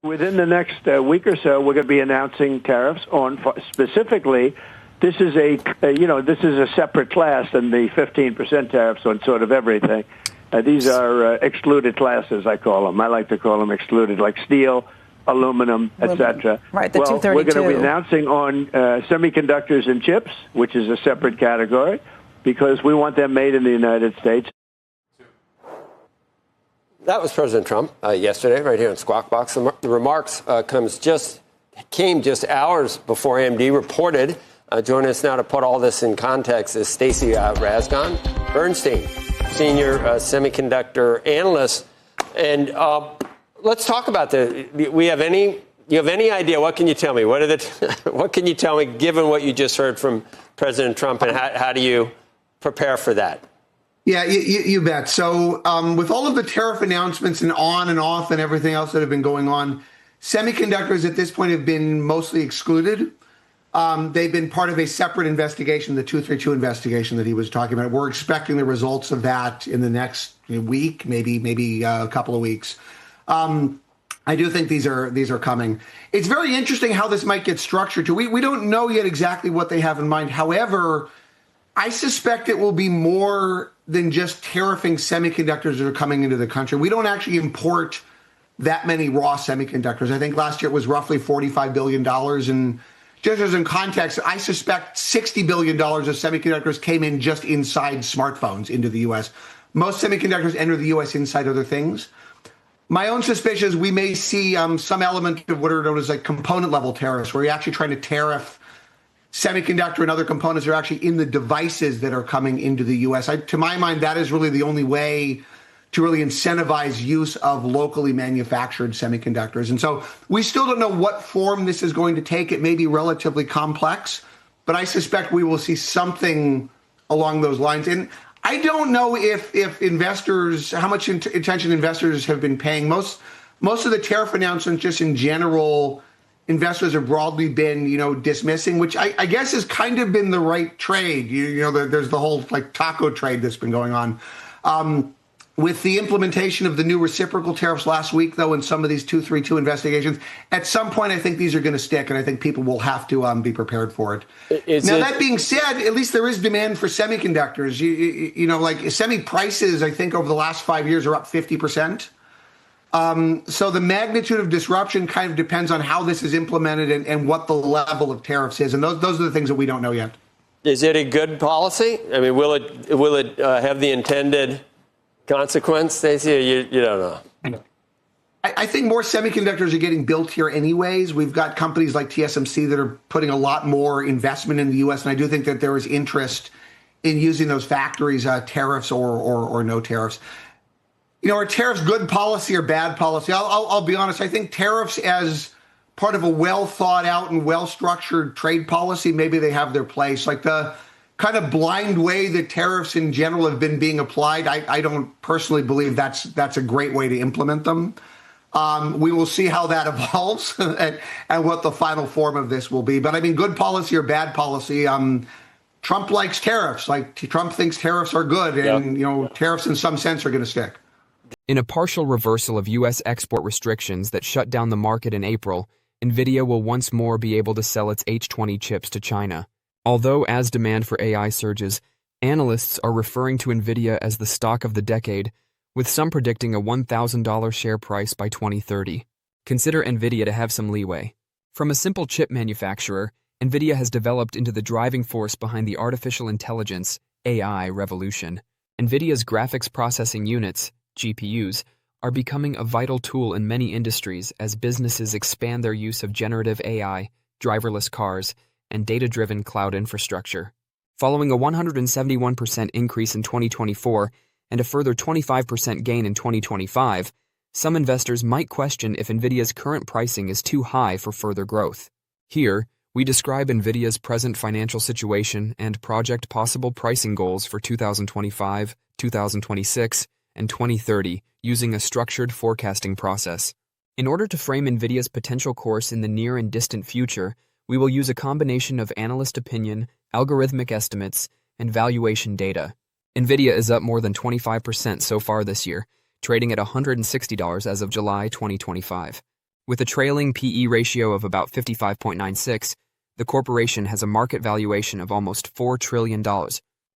Within the next week or so, we're going to be announcing tariffs on specifically. This is a separate class than the 15% tariffs on sort of everything. These are excluded classes, I call them. I like to call them excluded, like steel, aluminum, etc. Right, the well, 232. We're going to be announcing on semiconductors and chips, which is a separate category, because we want them made in the United States. That was President Trump yesterday, right here in Squawk Box. The remarks came just hours before AMD reported. Joining us now to put all this in context is Stacy Rasgon, Bernstein, senior semiconductor analyst. And let's talk about you have any idea? What can you tell me? What can you tell me, given what you just heard from President Trump, and how do you prepare for that? Yeah, you bet. So with all of the tariff announcements and on and off and everything else that have been going on, semiconductors at this point have been mostly excluded. They've been part of a separate investigation, the 232 investigation that he was talking about. We're expecting the results of that in the next week, maybe a couple of weeks. I do think these are coming. It's very interesting how this might get structured too. We don't know yet exactly what they have in mind. However, I suspect it will be more than just tariffing semiconductors that are coming into the country. We don't actually import that many raw semiconductors. I think last year it was roughly $45 billion. And just as in context, I suspect $60 billion of semiconductors came in just inside smartphones into the U.S. Most semiconductors enter the U.S. inside other things. My own suspicion is we may see some element of what are known as like component level tariffs, where you're actually trying to tariff semiconductor and other components are actually in the devices that are coming into the U.S. To my mind, that is really the only way to really incentivize use of locally manufactured semiconductors. And so we still don't know what form this is going to take. It may be relatively complex, but I suspect we will see something along those lines. And I don't know if investors, how much attention investors have been paying. Most of the tariff announcements, just in general, investors have broadly been, dismissing, which I guess has kind of been the right trade. There's the whole taco trade that's been going on. With the implementation of the new reciprocal tariffs last week, though, in some of these 232 investigations, at some point, I think these are going to stick, and I think people will have to be prepared for it. That being said, at least there is demand for semiconductors. Semi prices, I think, over the last 5 years are up 50%. So the magnitude of disruption kind of depends on how this is implemented and what the level of tariffs is. And those are the things that we don't know yet. Is it a good policy? I mean, will it have the intended consequence, Stacey? You don't know. I think more semiconductors are getting built here anyways. We've got companies like TSMC that are putting a lot more investment in the U.S. And I do think that there is interest in using those factories, tariffs or no tariffs. Are tariffs good policy or bad policy? I'll be honest. I think tariffs as part of a well thought out and well structured trade policy, maybe they have their place. Like the kind of blind way that tariffs in general have been being applied, I don't personally believe that's a great way to implement them. We will see how that evolves and what the final form of this will be. But I mean, good policy or bad policy, Trump likes tariffs. Like Trump thinks tariffs are good, and tariffs in some sense are going to stick. In a partial reversal of U.S. export restrictions that shut down the market in April, NVIDIA will once more be able to sell its H20 chips to China. Although as demand for AI surges, analysts are referring to NVIDIA as the stock of the decade, with some predicting a $1,000 share price by 2030. Consider NVIDIA to have some leeway. From a simple chip manufacturer, NVIDIA has developed into the driving force behind the artificial intelligence, AI, revolution. NVIDIA's graphics processing units, GPUs, are becoming a vital tool in many industries as businesses expand their use of generative AI, driverless cars, and data-driven cloud infrastructure. Following a 171% increase in 2024 and a further 25% gain in 2025, some investors might question if NVIDIA's current pricing is too high for further growth. Here, we describe NVIDIA's present financial situation and project possible pricing goals for 2025, 2026, and 2030 using a structured forecasting process. In order to frame NVIDIA's potential course in the near and distant future, we will use a combination of analyst opinion, algorithmic estimates, and valuation data. NVIDIA is up more than 25% so far this year, trading at $160 as of July 2025. With a trailing PE ratio of about 55.96, the corporation has a market valuation of almost $4 trillion.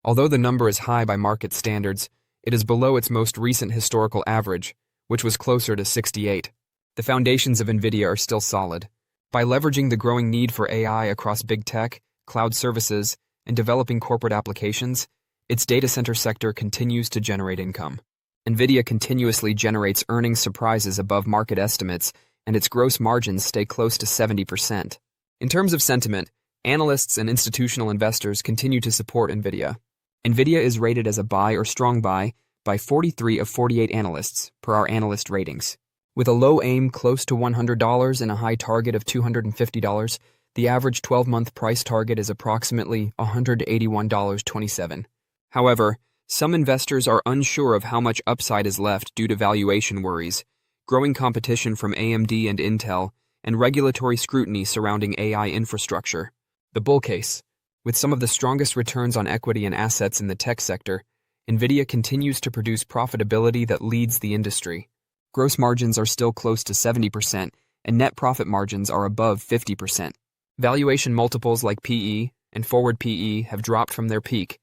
Although the number is high by market standards, it is below its most recent historical average, which was closer to 68. The foundations of NVIDIA are still solid. By leveraging the growing need for AI across big tech, cloud services, and developing corporate applications, its data center sector continues to generate income. NVIDIA continuously generates earnings surprises above market estimates, and its gross margins stay close to 70%. In terms of sentiment, analysts and institutional investors continue to support NVIDIA. NVIDIA is rated as a buy or strong buy by 43 of 48 analysts per our analyst ratings. With a low aim close to $100 and a high target of $250, the average 12-month price target is approximately $181.27. However, some investors are unsure of how much upside is left due to valuation worries, growing competition from AMD and Intel, and regulatory scrutiny surrounding AI infrastructure. The bull case. With some of the strongest returns on equity and assets in the tech sector, NVIDIA continues to produce profitability that leads the industry. Gross margins are still close to 70%, and net profit margins are above 50%. Valuation multiples like PE and forward PE have dropped from their peak,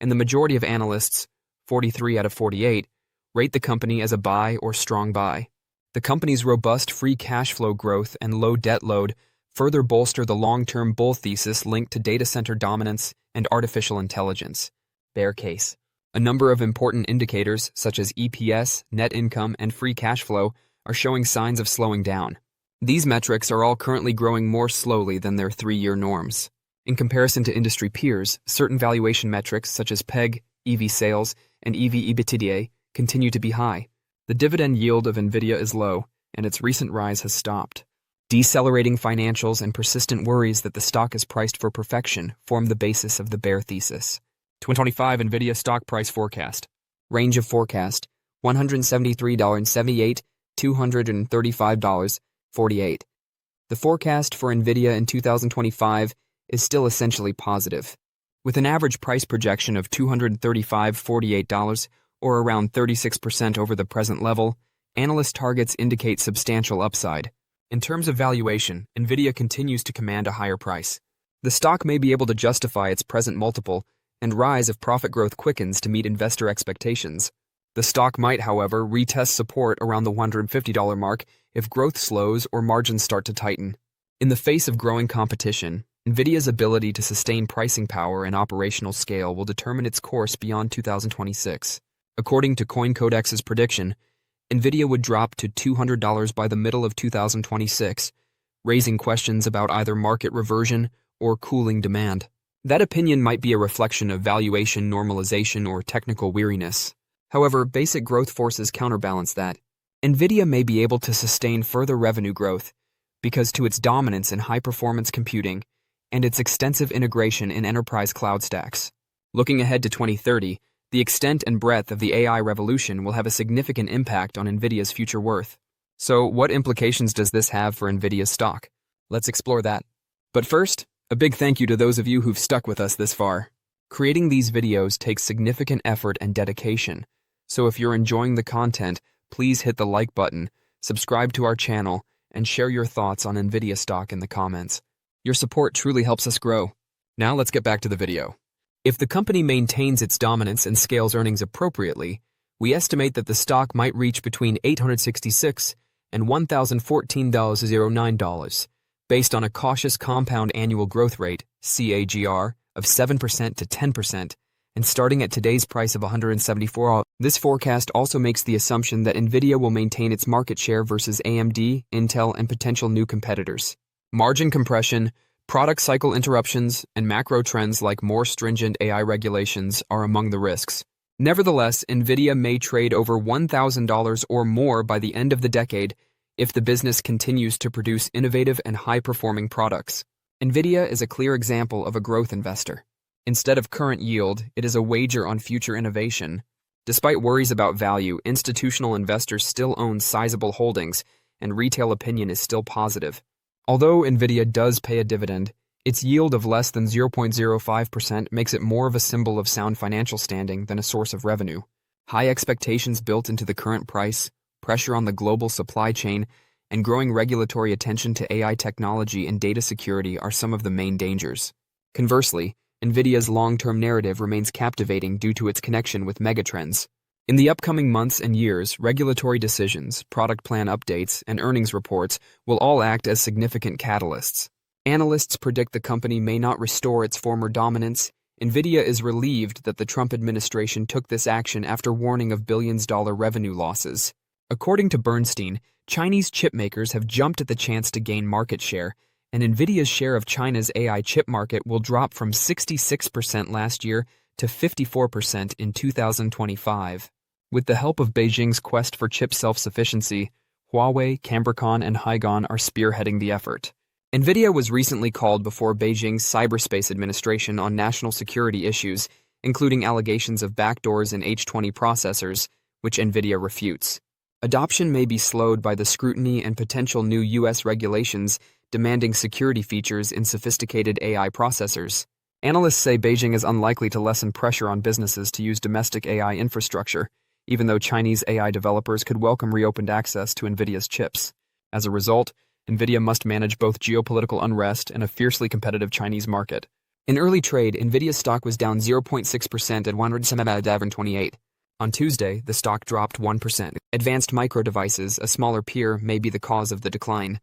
and the majority of analysts, 43 out of 48, rate the company as a buy or strong buy. The company's robust free cash flow growth and low debt load further bolster the long-term bull thesis linked to data center dominance and artificial intelligence. Bear case. A number of important indicators, such as EPS, net income, and free cash flow, are showing signs of slowing down. These metrics are all currently growing more slowly than their 3-year norms. In comparison to industry peers, certain valuation metrics, such as PEG, EV sales, and EV/EBITDA, continue to be high. The dividend yield of NVIDIA is low, and its recent rise has stopped. Decelerating financials and persistent worries that the stock is priced for perfection form the basis of the bear thesis. 2025 NVIDIA stock price forecast. Range of forecast, $173.78 to $235.48. The forecast for NVIDIA in 2025 is still essentially positive. With an average price projection of $235.48, or around 36% over the present level, analyst targets indicate substantial upside. In terms of valuation, NVIDIA continues to command a higher price. The stock may be able to justify its present multiple and rise if profit growth quickens to meet investor expectations. The stock might, however, retest support around the $150 mark if growth slows or margins start to tighten. In the face of growing competition, NVIDIA's ability to sustain pricing power and operational scale will determine its course beyond 2026. According to CoinCodex's prediction, NVIDIA would drop to $200 by the middle of 2026, raising questions about either market reversion or cooling demand. That opinion might be a reflection of valuation normalization or technical weariness. However, basic growth forces counterbalance that. NVIDIA may be able to sustain further revenue growth because to its dominance in high-performance computing and its extensive integration in enterprise cloud stacks. Looking ahead to 2030, the extent and breadth of the AI revolution will have a significant impact on NVIDIA's future worth. So, what implications does this have for NVIDIA's stock? Let's explore that. But first, a big thank you to those of you who've stuck with us this far. Creating these videos takes significant effort and dedication, so if you're enjoying the content, please hit the like button, subscribe to our channel, and share your thoughts on NVIDIA stock in the comments. Your support truly helps us grow. Now let's get back to the video. If the company maintains its dominance and scales earnings appropriately, we estimate that the stock might reach between $866 and $1,014.09, based on a cautious compound annual growth rate, CAGR, of 7% to 10%, and starting at today's price of $174. This forecast also makes the assumption that NVIDIA will maintain its market share versus AMD, Intel, and potential new competitors. Margin compression, product cycle interruptions, and macro trends like more stringent AI regulations are among the risks. Nevertheless, NVIDIA may trade over $1,000 or more by the end of the decade if the business continues to produce innovative and high-performing products. NVIDIA is a clear example of a growth investor. Instead of current yield, it is a wager on future innovation. Despite worries about value, institutional investors still own sizable holdings, and retail opinion is still positive. Although NVIDIA does pay a dividend, its yield of less than 0.05% makes it more of a symbol of sound financial standing than a source of revenue. High expectations built into the current price, pressure on the global supply chain, and growing regulatory attention to AI technology and data security are some of the main dangers. Conversely, NVIDIA's long-term narrative remains captivating due to its connection with megatrends. In the upcoming months and years, regulatory decisions, product plan updates, and earnings reports will all act as significant catalysts. Analysts predict the company may not restore its former dominance. NVIDIA is relieved that the Trump administration took this action after warning of billions-dollar revenue losses. According to Bernstein, Chinese chip makers have jumped at the chance to gain market share, and NVIDIA's share of China's AI chip market will drop from 66% last year to 54% in 2025. With the help of Beijing's quest for chip self-sufficiency, Huawei, Cambricon, and Hygon are spearheading the effort. NVIDIA was recently called before Beijing's Cyberspace Administration on national security issues, including allegations of backdoors in H20 processors, which NVIDIA refutes. Adoption may be slowed by the scrutiny and potential new U.S. regulations demanding security features in sophisticated AI processors. Analysts say Beijing is unlikely to lessen pressure on businesses to use domestic AI infrastructure, even though Chinese AI developers could welcome reopened access to NVIDIA's chips. As a result, NVIDIA must manage both geopolitical unrest and a fiercely competitive Chinese market. In early trade, NVIDIA's stock was down 0.6% at $107.28. On Tuesday, the stock dropped 1%. Advanced Micro Devices, a smaller peer, may be the cause of the decline.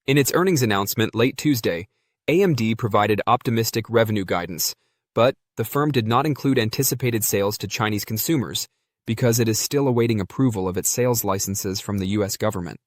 In its earnings announcement late Tuesday, AMD provided optimistic revenue guidance, but the firm did not include anticipated sales to Chinese consumers because it is still awaiting approval of its sales licenses from the U.S. government.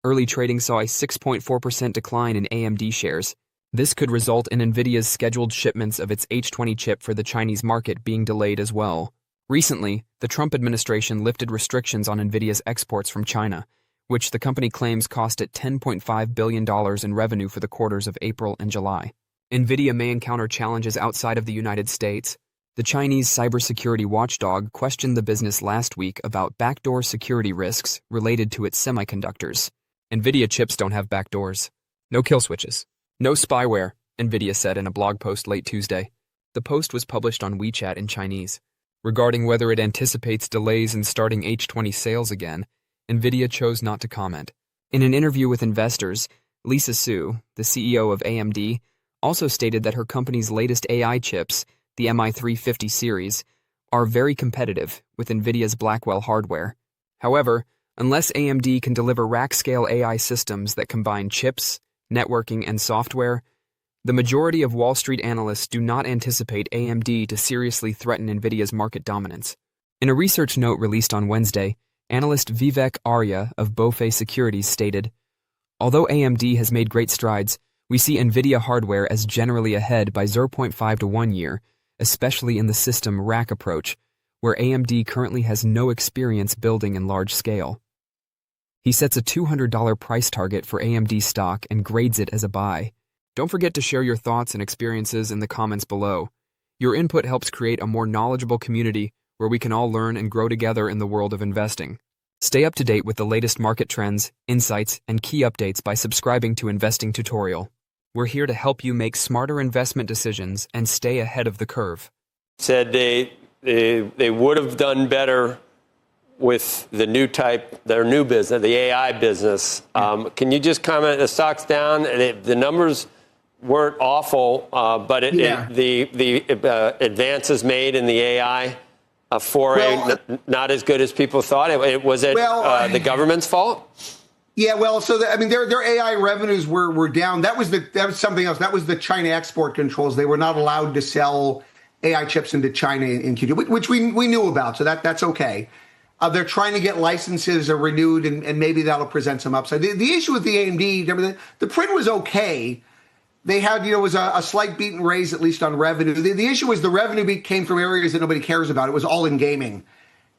Early trading saw a 6.4% decline in AMD shares. This could result in NVIDIA's scheduled shipments of its H20 chip for the Chinese market being delayed as well. Recently, the Trump administration lifted restrictions on NVIDIA's exports from China, which the company claims cost it $10.5 billion in revenue for the quarters of April and July. NVIDIA may encounter challenges outside of the United States. The Chinese cybersecurity watchdog questioned the business last week about backdoor security risks related to its semiconductors. NVIDIA chips don't have backdoors. No kill switches. No spyware, NVIDIA said in a blog post late Tuesday. The post was published on WeChat in Chinese. Regarding whether it anticipates delays in starting H20 sales again, NVIDIA chose not to comment. In an interview with investors, Lisa Su, the CEO of AMD, also stated that her company's latest AI chips, the MI350 series, are very competitive with NVIDIA's Blackwell hardware. However, unless AMD can deliver rack-scale AI systems that combine chips, networking, and software, the majority of Wall Street analysts do not anticipate AMD to seriously threaten NVIDIA's market dominance. In a research note released on Wednesday, analyst Vivek Arya of BofA Securities stated, "Although AMD has made great strides, we see NVIDIA hardware as generally ahead by 0.5 to 1 year, especially in the system rack approach, where AMD currently has no experience building in large scale." He sets a $200 price target for AMD stock and grades it as a buy. Don't forget to share your thoughts and experiences in the comments below. Your input helps create a more knowledgeable community where we can all learn and grow together in the world of investing. Stay up to date with the latest market trends, insights, and key updates by subscribing to Investing Tutorial. We're here to help you make smarter investment decisions and stay ahead of the curve. Said they would have done better with the new type, their new business, the AI business. Can you just comment? The stock's down. The numbers weren't awful, but the advances made in the AI foray not as good as people thought. Was it the government's fault? Yeah, well, so their AI revenues were down. That was something else. That was the China export controls. They were not allowed to sell AI chips into China in Q2, which we knew about. So that's okay. They're trying to get licenses renewed, and maybe that'll present some upside. The issue with the AMD, the print was okay. They had, was a slight beat and raise, at least on revenue. The issue was the revenue beat came from areas that nobody cares about. It was all in gaming.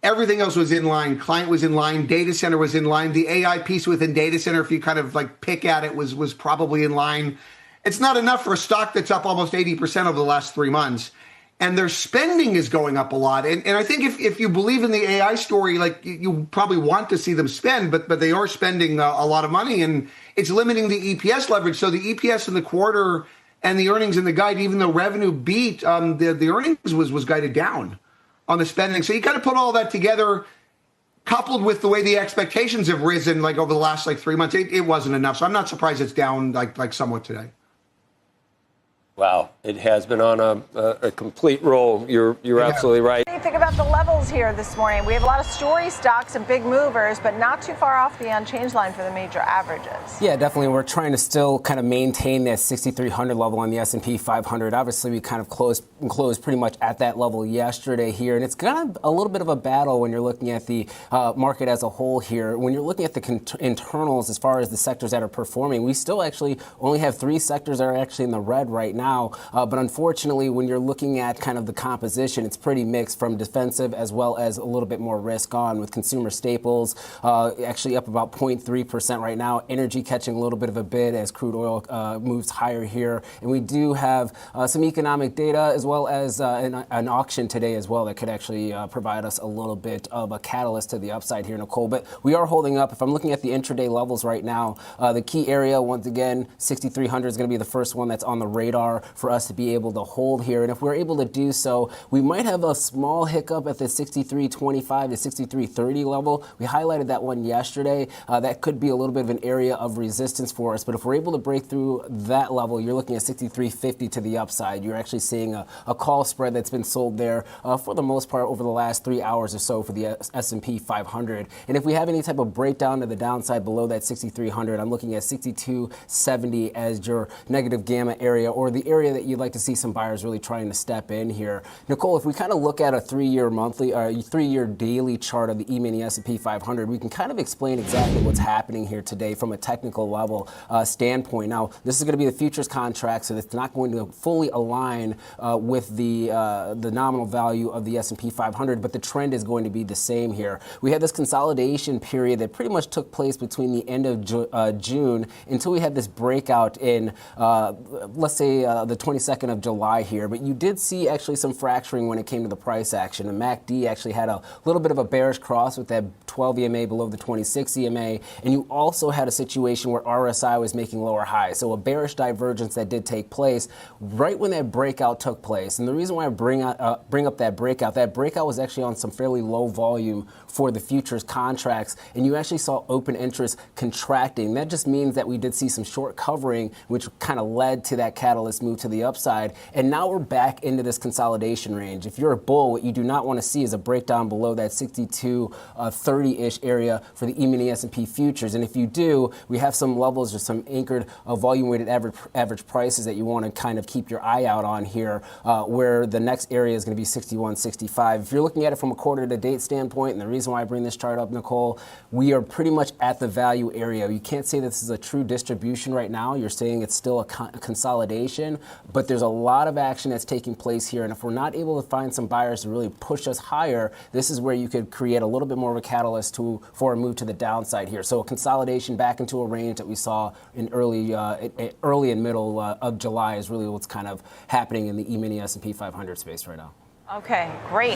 Everything else was in line. Client was in line. Data center was in line. The AI piece within data center, if you kind of pick at it, was probably in line. It's not enough for a stock that's up almost 80% over the last 3 months. And their spending is going up a lot. And I think if you believe in the AI story, you probably want to see them spend, but they are spending a lot of money, and it's limiting the EPS leverage. So the EPS in the quarter and the earnings in the guide, even though revenue beat, the earnings was guided down on the spending. So you kind of put all that together. coupled with the way the expectations have risen like over the last 3 months, it wasn't enough. So I'm not surprised it's down like somewhat today. Wow, it has been on a complete roll. You're absolutely right. What do you think about the levels here this morning? We have a lot of story stocks and big movers, but not too far off the unchanged line for the major averages. Yeah, definitely. We're trying to still kind of maintain that 6,300 level on the S&P 500. Obviously, we kind of closed pretty much at that level yesterday here, and it's kind of a little bit of a battle when you're looking at the market as a whole here. When you're looking at the internals as far as the sectors that are performing, we still actually only have 3 sectors that are actually in the red right now. But unfortunately, when you're looking at kind of the composition, it's pretty mixed from defensive as well as a little bit more risk on, with consumer staples actually up about 0.3% right now. Energy catching a little bit of a bid as crude oil moves higher here. And we do have some economic data as well as an auction today as well that could actually provide us a little bit of a catalyst to the upside here, Nicole. But we are holding up. If I'm looking at the intraday levels right now, the key area, once again, 6,300 is going to be the first one that's on the radar for us to be able to hold here. And if we're able to do so, we might have a small hiccup at the 63.25 to 63.30 level. We highlighted that one yesterday. That could be a little bit of an area of resistance for us. But if we're able to break through that level, you're looking at 63.50 to the upside. You're actually seeing a call spread that's been sold there for the most part over the last 3 hours or so for the S&P 500. And if we have any type of breakdown to the downside below that 6,300, I'm looking at 62.70 as your negative gamma area, or the area that you'd like to see some buyers really trying to step in here. Nicole, if we kind of look at a 3-year monthly or 3-year daily chart of the E-mini S&P 500, we can kind of explain exactly what's happening here today from a technical level standpoint. Now, this is going to be the futures contract, so it's not going to fully align with the nominal value of the S&P 500, but the trend is going to be the same here. We had this consolidation period that pretty much took place between the end of June until we had this breakout in, let's say, the 22nd of July here. But you did see actually some fracturing when it came to the price action. The MACD actually had a little bit of a bearish cross with that 12 EMA below the 26 EMA. And you also had a situation where RSI was making lower highs. So a bearish divergence that did take place right when that breakout took place. And the reason why I bring up that breakout was actually on some fairly low volume for the futures contracts. And you actually saw open interest contracting. That just means that we did see some short covering, which kind of led to that catalyst move to the upside. And now we're back into this consolidation range. If you're a bull, what you do not want to see is a breakdown below that 62.30-ish area for the E-mini S&P futures. And if you do, we have some levels or some anchored volume-weighted average prices that you want to kind of keep your eye out on here, where the next area is going to be 61.65. If you're looking at it from a quarter-to-date standpoint, and the reason why I bring this chart up, Nicole, we are pretty much at the value area. You can't say this is a true distribution right now. You're saying it's still a consolidation, but there's a lot of action that's taking place here. And if we're not able to find some buyers to really push us higher, this is where you could create a little bit more of a catalyst for a move to the downside here. So a consolidation back into a range that we saw in early and middle of July is really what's kind of happening in the E-mini S&P 500 space right now. Okay, great.